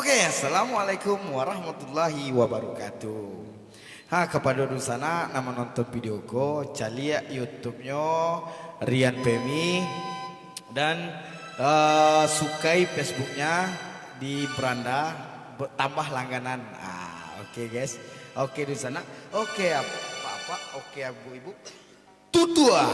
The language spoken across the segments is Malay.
Oke, assalamualaikum warahmatullahi wabarakatuh. Kepada sana nama nonton video ko, cari YouTube-nya Rian Pemi dan sukai Facebook-nya di beranda tambah langganan. Oke guys, oke di sana, oke apa, oke ibu-ibu, tutua.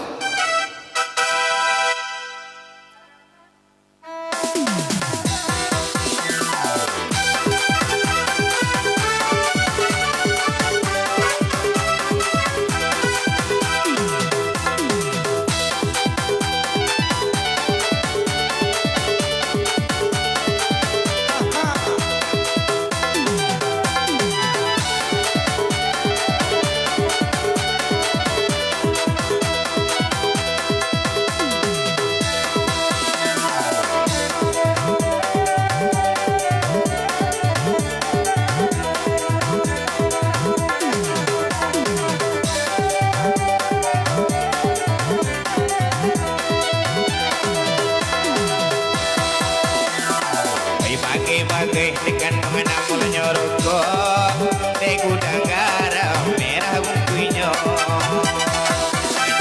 Bagai dengan mengenang mulanya rokok de gudang garam merah bungkunya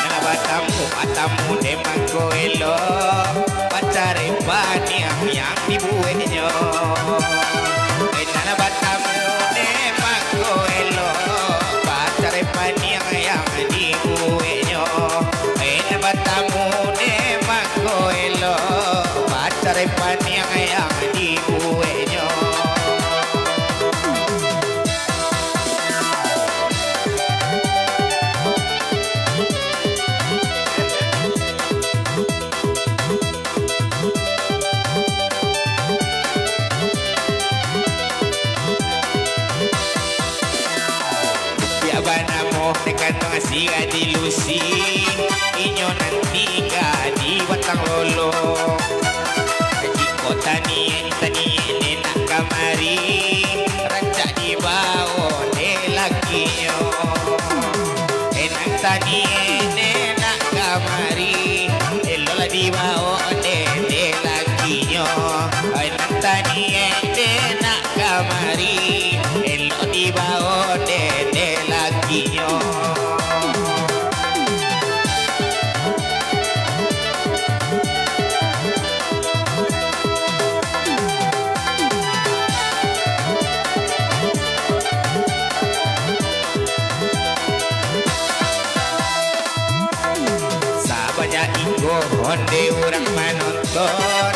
Nala batamu de mangko elo pacare paniang yang dibuatnya Nala batamu de mangko elo pacare paniang yang dibuatnya Nala batamu de mangko elo pacare paniang yang dibuatnya Tekan mengasih dilusi inyo nanti di batang lolo di kota ni nak kamari rancak di bawah de lakinya enak tani nak kamari elola di bawah de lakinya enak tani nak kamari elo di bawah de lakinya onde orang menonton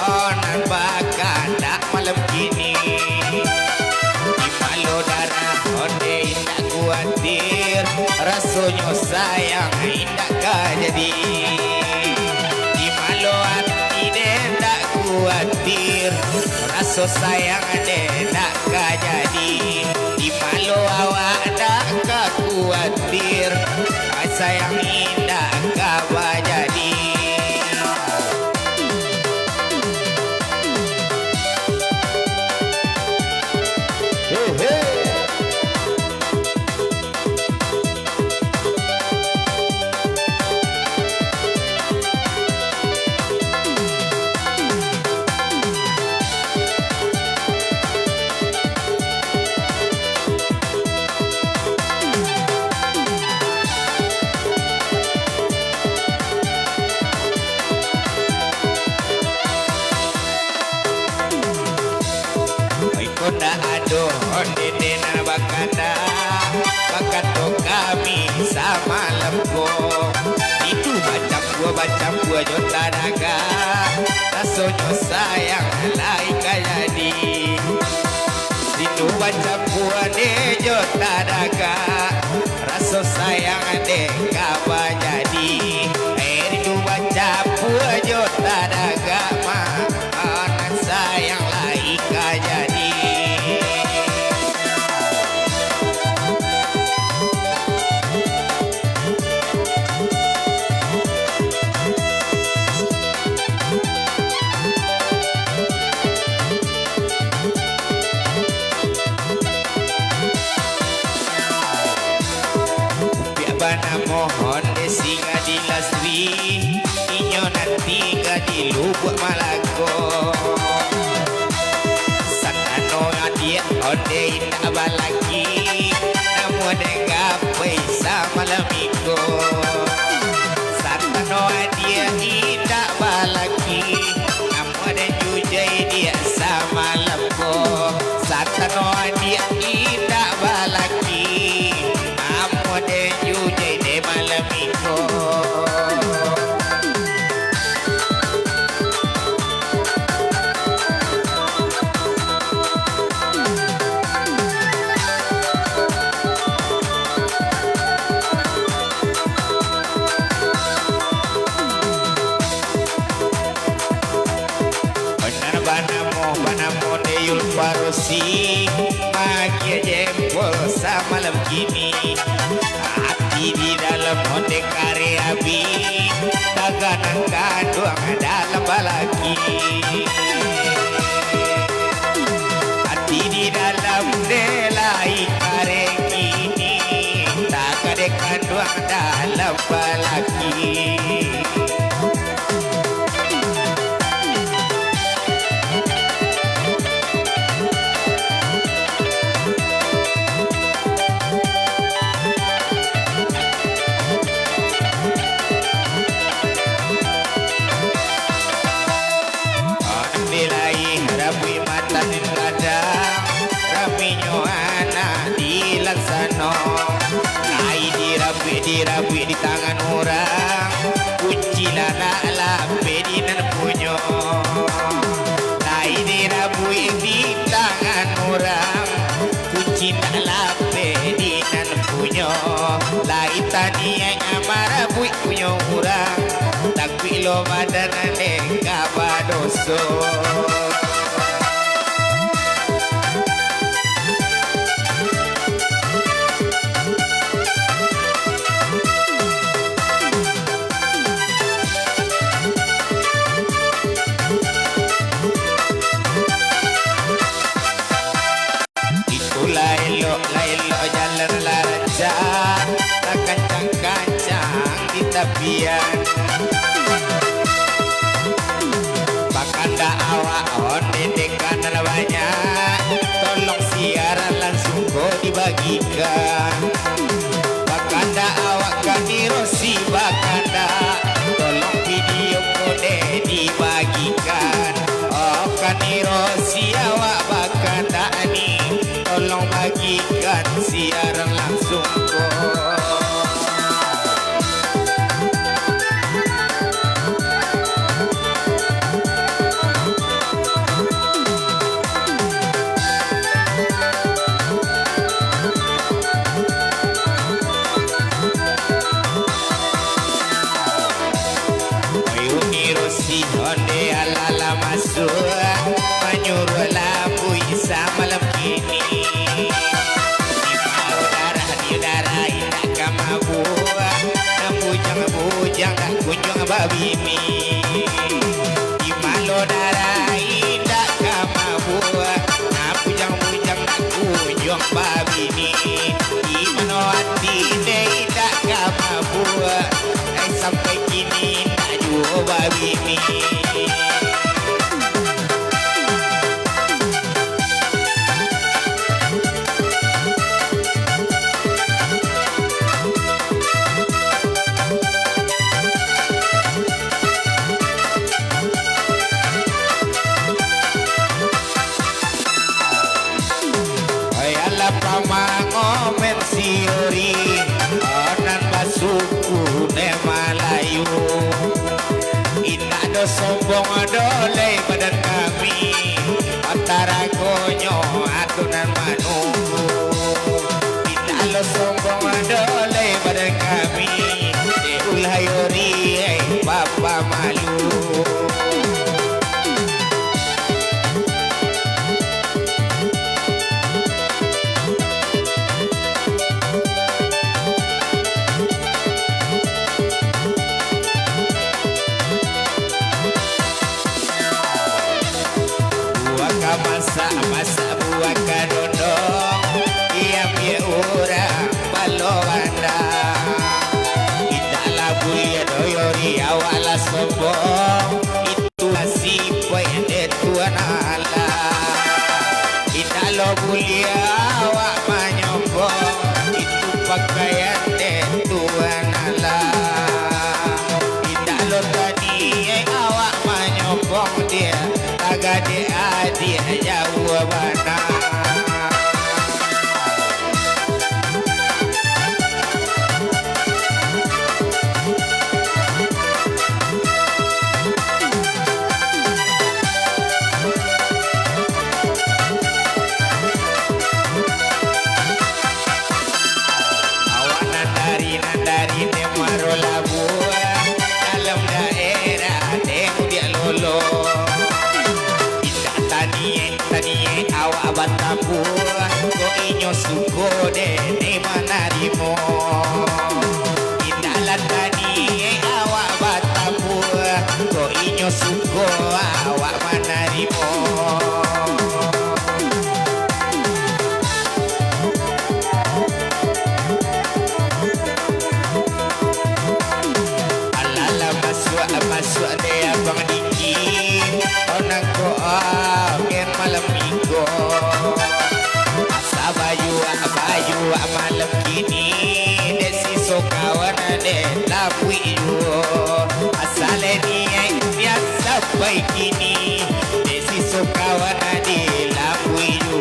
onan bakal tak malam kini di malu darah onde indah kuatir rasanya sayang indah jadi di malu hati tidak kuatir rasa sayang tidak jadi di malu awak tak kuatir sayang indah kau jadi Konda aduh onde dena bakanda bakato kami sama lempo itu baca buah jota naga rasanya sayang lai kaya di itu baca buah de jota naga rasa sayang de kawa jadi itu baca buah jota naga mana sayang lai kaya di mohon desinga di lasri inyo nanti di lubuk malago sakan parosi magia jempol samalam kini hati di dalam onde kare abi daganan kaduang dalam balaki hati di dalam delai kare kini dagade kaduang dalam balaki. Dirapi di tangan orang kunci lala pedinan punyo lai dirabui di tangan orang kunci lala pedinan punyo lai tani yang amara bui punyo orang tak pilo badan neka badoso. Tapian Bakanda awak onde dekan banyak tolong siaran langsung kau dibagikan Bakanda awak kami rosi bakanda tolong video kode dibagikan oh kami rosi awak bakanda ni tolong bagikan siaran langsung kau. Menyuruh lampu isa malam kini di darah indah kamabu bujang tak kunjung babi mi di malo darah indah kamabu bujang tak kunjung babi mi di mano hati indah kamabu sampai kini tak jua babi mi. Pamangomen siori onan basuku ne Malayu indah do sombong dole badan kami antara konyo atunan manunggu indah lo sombong dole badan kami ulhayori papa malu. Masa buah kadondong Iam ye ura balo banda Italah buya doyori awala sombong Itu asipo yang tuan Allah Italo buya awak manyombong Itu pakaian tuan Allah Italo tadi awak manyombong dia Agade adi jauh mana Tani bataku ko inyo suko de manarimo indalatani awak bataku ko inyo suko awak manarimo alala masuk de abang dikit onang ko ken malam minggu asa baju malam kini desi sokawan de lapui yo asale ni biasa baik kini desi sokawan de lapui yo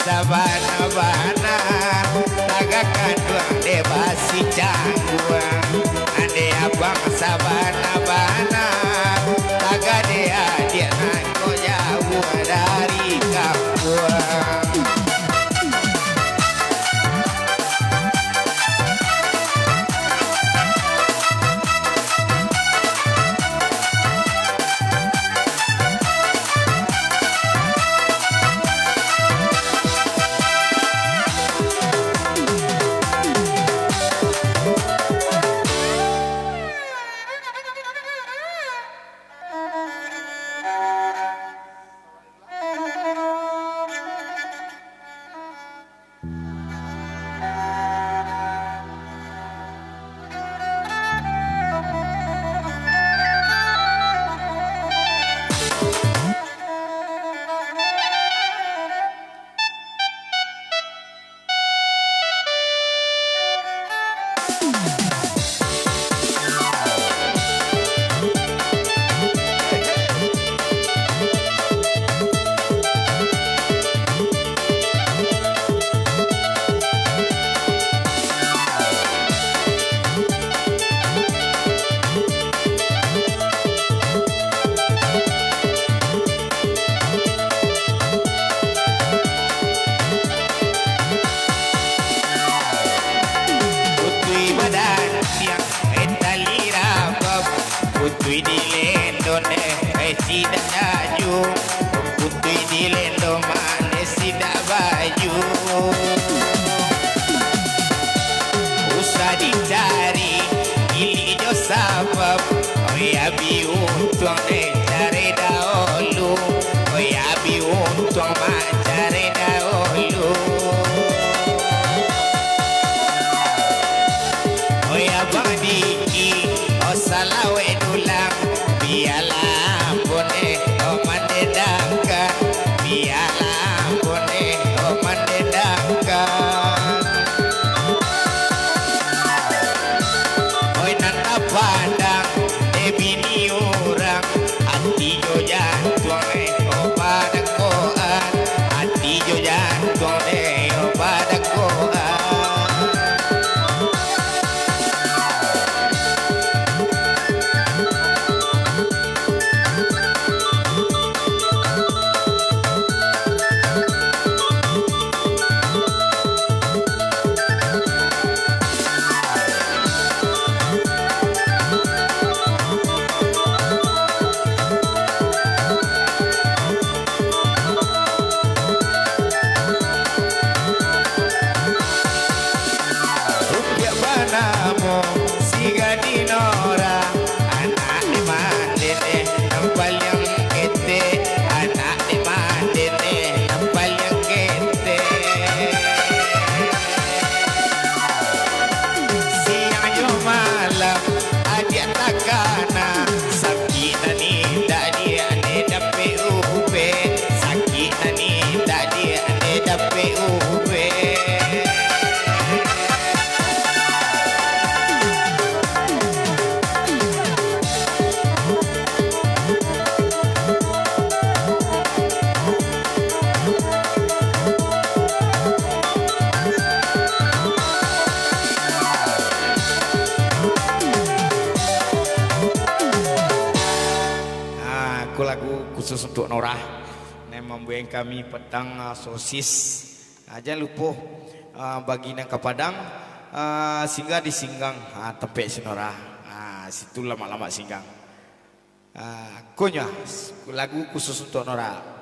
sabana-bana tagakan duang de basi cangguang ande abang sabana-bana taga de adia nangko jauh dari kampung putui di lendo ne sida daju putui di lendo mane sida baju usah dicari ili jo sabab ya bi untung ne cari dahulu ya bi untung ma cari dahulu ya badi salawe dulang bialah bone omande dangkan bialah bone omande dangkan oi nanda padang de bini orang khusus untuk Nora yang membuat kami petang sosis. Jangan lupa bagi nang ke Padang singgah di Singgang tempat si Nora. Situ lama-lama Singgang. Konya lagu khusus untuk Nora.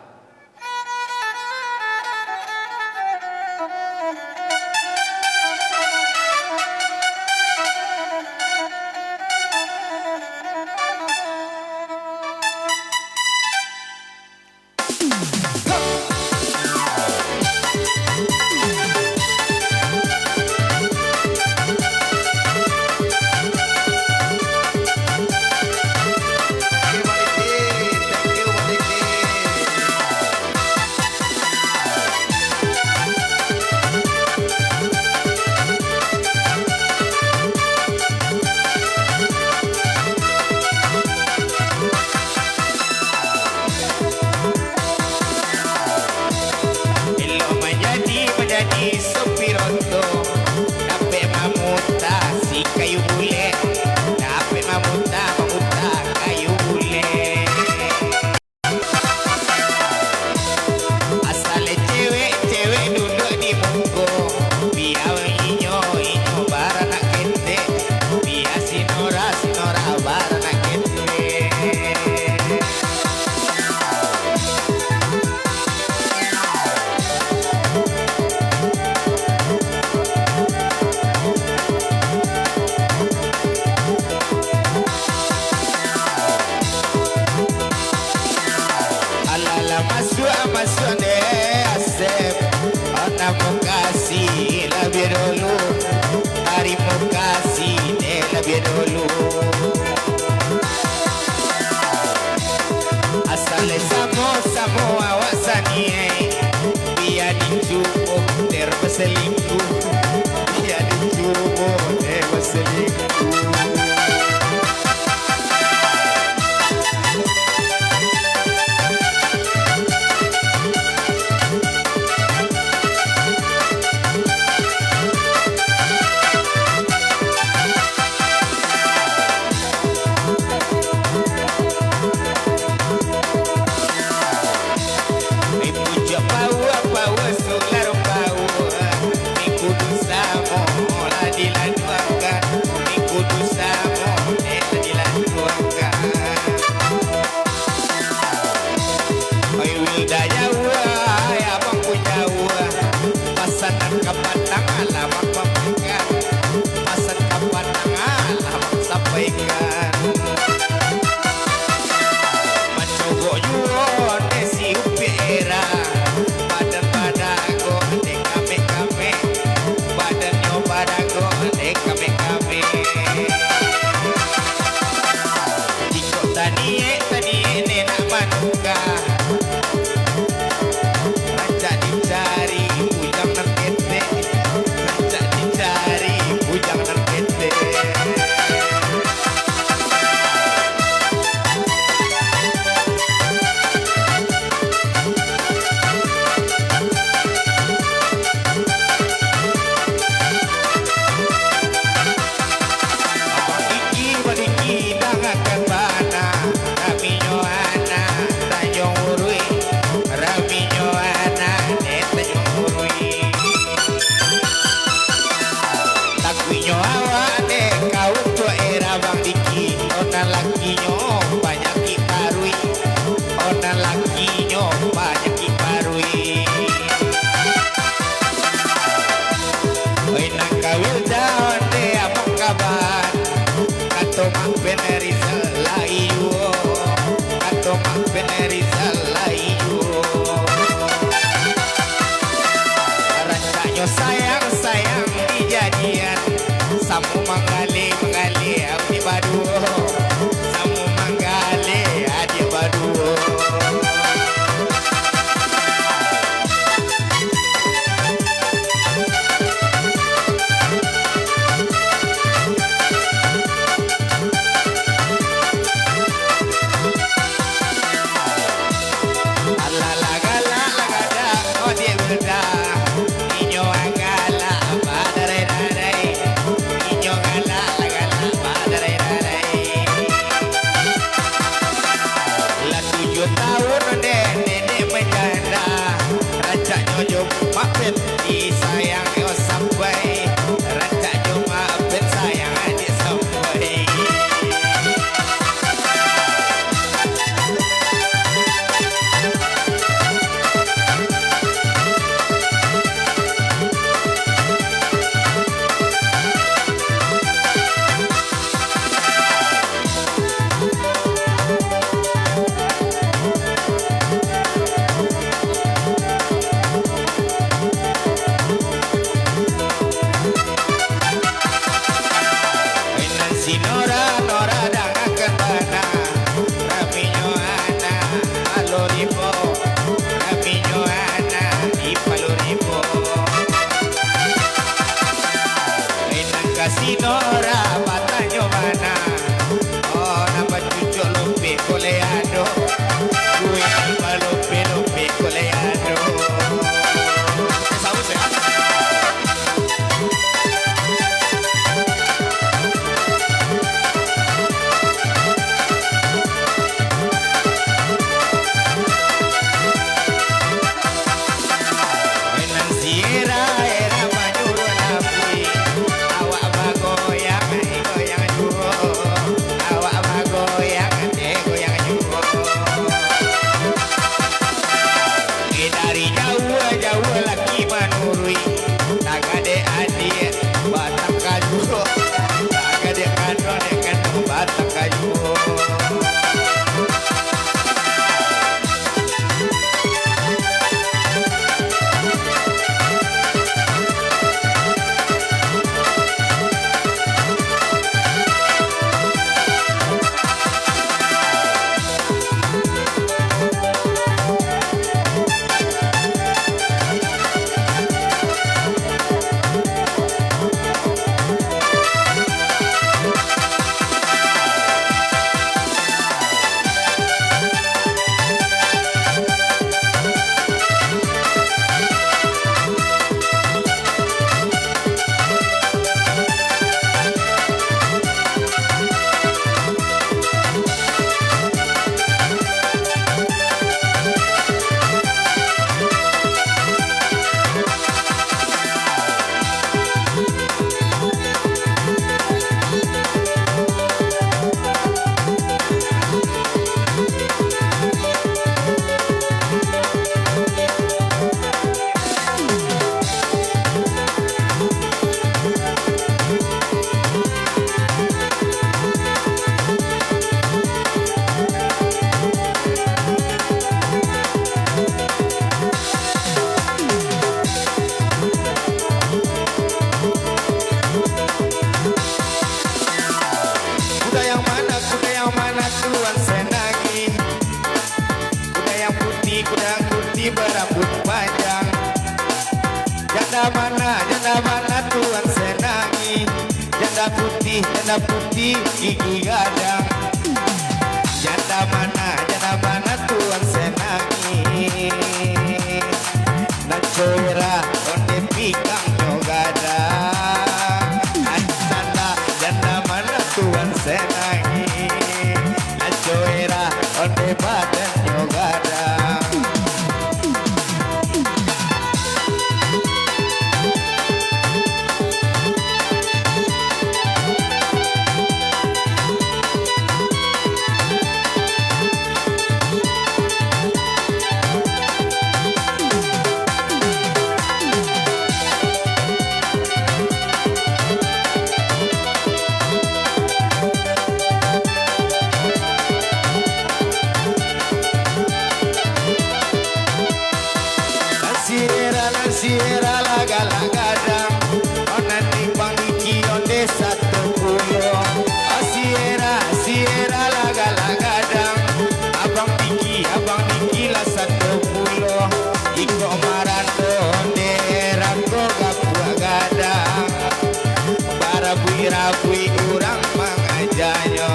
Niño agala janda mana tuan senangi. Janda putih gigi gadang. Janda mana tuan senangi. Nacoira onde pikang nyogadang. Janda mana tuan senangi. Nacoira onde badan nyogadang. Sierra laga-lagadang ona timbang iki onde satu pulau. Sierra laga-lagadang abang Niki lah satu pulau. Iko marando onde rangko gapua gadang. Barabui urang mangajanyo.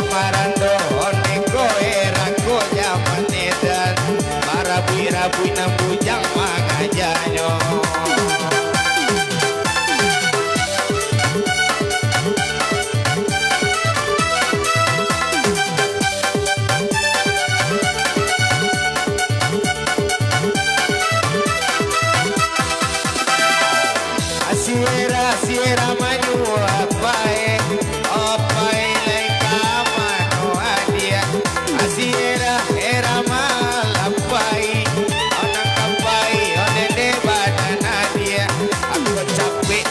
Marando onde koe rangko jaman edan. Barabui nang bujang mangajanyo. Sierra maju apae leka mano adia. Sierra era malapai onang kapai onde badan adia. Aku capek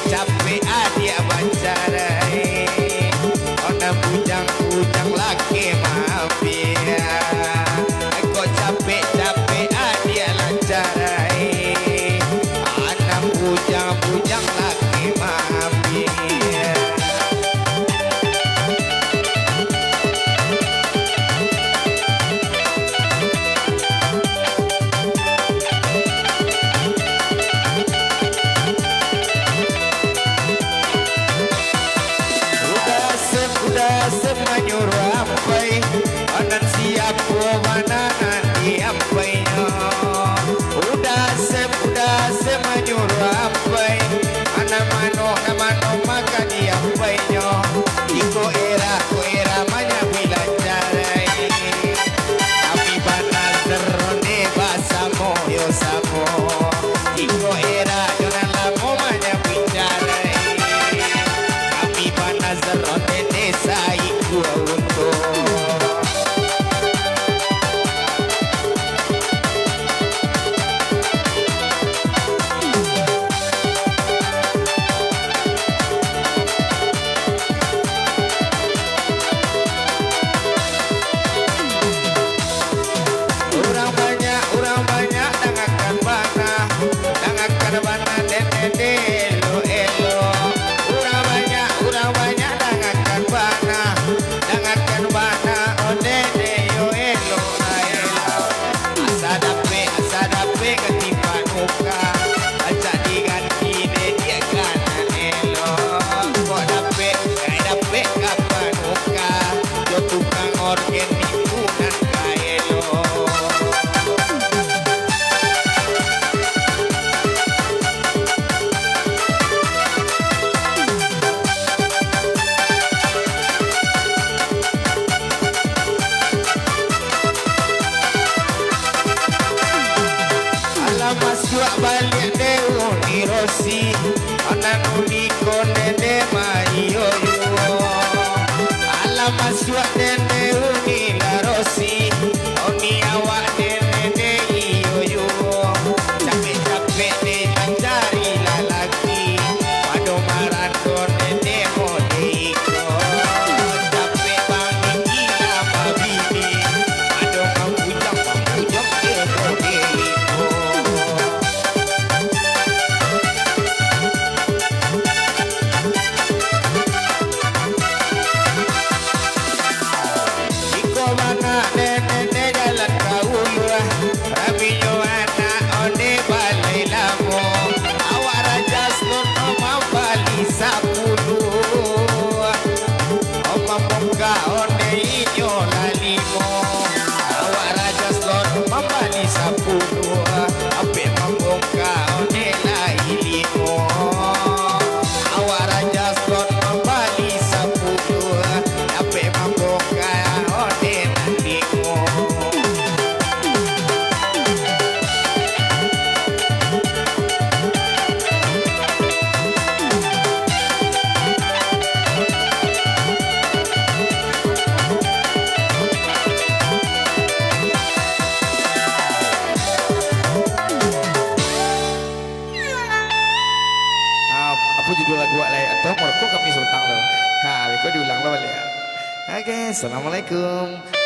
adia bancarai onang bujang laki maafia. Aku capek adia lancarai onang bujang laki maafia. Udah semanyuruh ampai onan siap mana nanti ampainya. Udah semanyuruh ampai anak mano maka diampainya. Iko era manya bilang carai. Kami banas terone basa moyo samo. Iko era jonan lamo manya bicarai. Kami banas terone desa iku untuk. Orang banyak dangakan bana dede elo. Orang banyak dangakan bana odede yo elo. Asa dape ketipan muka. Aja diganti dia kanan elo. Kok dape kapan muka. Yo tukang organ ikunan kaelo. Masuk balik deu ni rosi anak uniko nende mayo yo. Alam masuk deu ni la rosi oni awak nende iyo yo. Capek de mencari lalaki pado marando nende modiko. Capek bang gila mabini pado pambujang ke modiko. apa judul lagu lain atau mereka kami sultang loh. Ha, mereka diulang lah balik. Oke, assalamualaikum.